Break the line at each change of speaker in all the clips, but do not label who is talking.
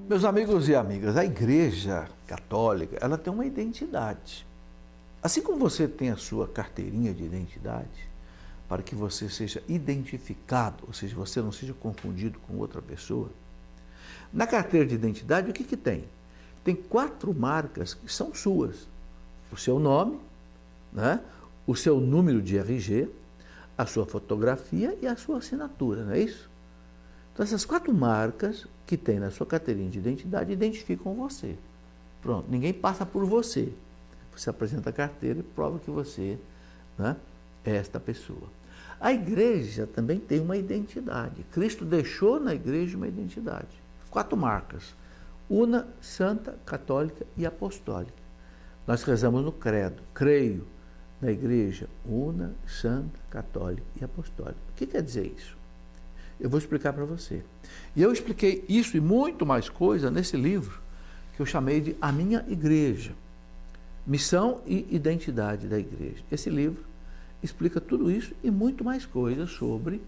Meus amigos e amigas, a Igreja Católica, ela tem uma identidade. Assim como você tem a sua carteirinha de identidade, para que você seja identificado, ou seja, você não seja confundido com outra pessoa, na carteira de identidade, o que que tem? Tem 4 marcas que são suas. O seu nome, né? O seu número de RG, a sua fotografia e a sua assinatura, não é isso? Então, essas 4 marcas que tem na sua carteirinha de identidade identificam você. Pronto, ninguém passa por você. Você apresenta a carteira e prova que você, né, é esta pessoa. A igreja também tem uma identidade. Cristo deixou na igreja uma identidade. 4 marcas: una, santa, católica e apostólica. Nós rezamos no credo: creio na igreja una, santa, católica e apostólica. O que quer dizer isso? Eu vou explicar para você. E eu expliquei isso e muito mais coisa nesse livro que eu chamei de A Minha Igreja, Missão e Identidade da Igreja. Esse livro explica tudo isso e muito mais coisas sobre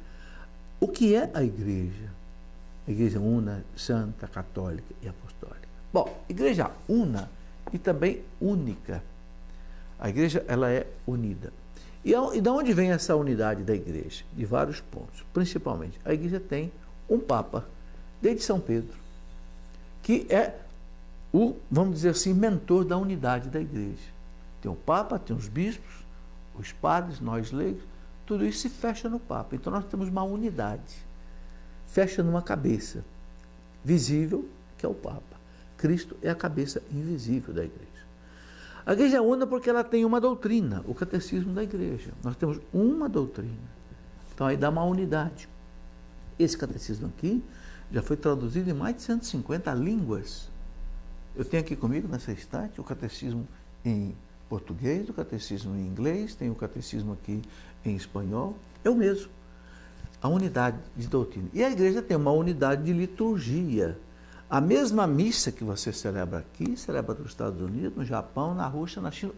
o que é a igreja. A igreja una, santa, católica e apostólica. Bom, igreja una e também única. A igreja, ela é unida. E de onde vem essa unidade da igreja? De vários pontos. Principalmente, a igreja tem um papa, desde São Pedro, que é o, vamos dizer assim, mentor da unidade da igreja. Tem o papa, tem os bispos, os padres, nós leigos, tudo isso se fecha no papa. Então nós temos uma unidade. Fecha numa cabeça visível, que é o papa. Cristo é a cabeça invisível da igreja. A igreja é una porque ela tem uma doutrina, o catecismo da igreja. Nós temos uma doutrina. Então aí dá uma unidade. Esse catecismo aqui já foi traduzido em mais de 150 línguas. Eu tenho aqui comigo nessa estante o catecismo em português, o catecismo em inglês, tem o catecismo aqui em espanhol. Eu mesmo. A unidade de doutrina. E a igreja tem uma unidade de liturgia. A mesma missa que você celebra aqui, celebra nos Estados Unidos, no Japão, na Rússia, na China.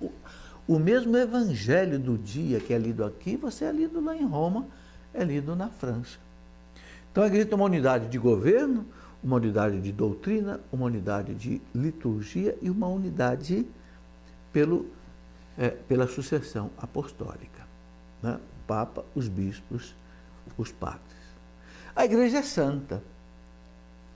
O mesmo evangelho do dia que é lido aqui, você é lido lá em Roma, é lido na França. Então a igreja tem uma unidade de governo, uma unidade de doutrina, uma unidade de liturgia e uma unidade pela sucessão apostólica, né? O Papa, os bispos, os padres. A igreja é santa.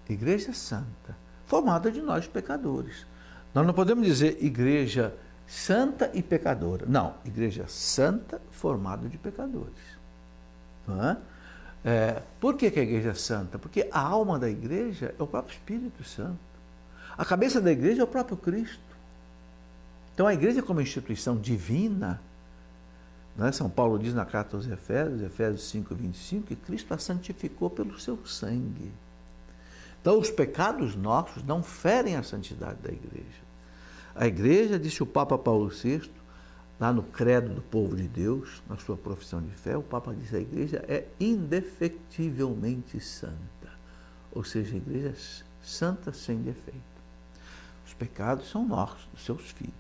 Igreja santa, formada de nós pecadores. Nós não podemos dizer igreja santa e pecadora. Não, igreja santa formada de pecadores. Não é? Por que a igreja é santa? Porque a alma da igreja é o próprio Espírito Santo. A cabeça da igreja é o próprio Cristo. Então a igreja como instituição divina, né? São Paulo diz na carta aos Efésios, Efésios 5:25, que Cristo a santificou pelo seu sangue. Então, os pecados nossos não ferem a santidade da igreja. A igreja, disse o Papa Paulo VI, lá no Credo do Povo de Deus, na sua profissão de fé, o Papa diz que a igreja é indefectivelmente santa. Ou seja, a igreja é santa sem defeito. Os pecados são nossos, dos seus filhos.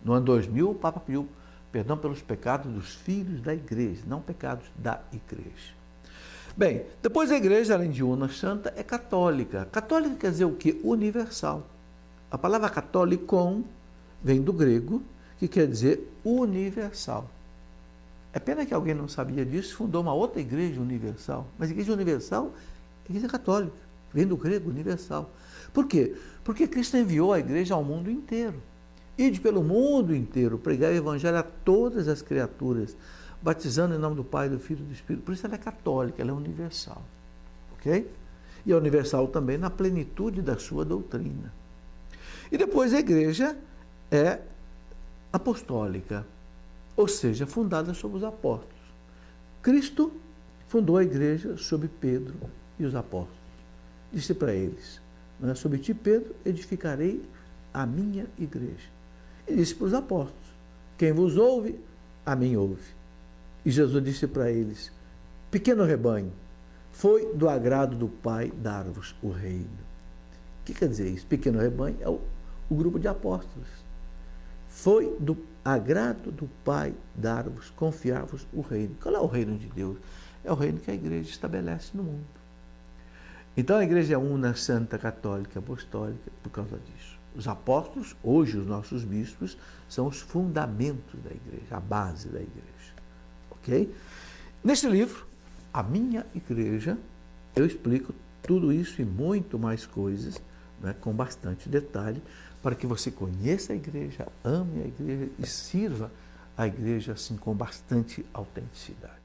No ano 2000, o Papa pediu perdão pelos pecados dos filhos da igreja, não pecados da igreja. Bem, depois a igreja, além de una, santa, é católica. Católica quer dizer o quê? Universal. A palavra católicon vem do grego, que quer dizer universal. É pena que alguém não sabia disso, fundou uma outra igreja universal. Mas a igreja universal é a igreja católica, vem do grego, universal. Por quê? Porque Cristo enviou a igreja ao mundo inteiro. Ide pelo mundo inteiro, pregar o evangelho a todas as criaturas, batizando em nome do Pai, do Filho e do Espírito. Por isso ela é católica, ela é universal. Ok? E é universal também na plenitude da sua doutrina. E depois a igreja é apostólica, ou seja, fundada sobre os apóstolos. Cristo fundou a igreja sob Pedro e os apóstolos. Disse para eles, né, sobre ti, Pedro, edificarei a minha igreja. E disse para os apóstolos, quem vos ouve, a mim ouve. E Jesus disse para eles, pequeno rebanho, foi do agrado do Pai dar-vos o reino. O que quer dizer isso? Pequeno rebanho é o grupo de apóstolos. Foi do agrado do Pai dar-vos, confiar-vos o reino. Qual é o reino de Deus? É o reino que a igreja estabelece no mundo. Então a igreja é una, santa, católica, apostólica, por causa disso. Os apóstolos, hoje os nossos bispos, são os fundamentos da igreja, a base da igreja. Ok? Neste livro, A Minha Igreja, eu explico tudo isso e muito mais coisas, né, com bastante detalhe, para que você conheça a igreja, ame a igreja e sirva a igreja assim com bastante autenticidade.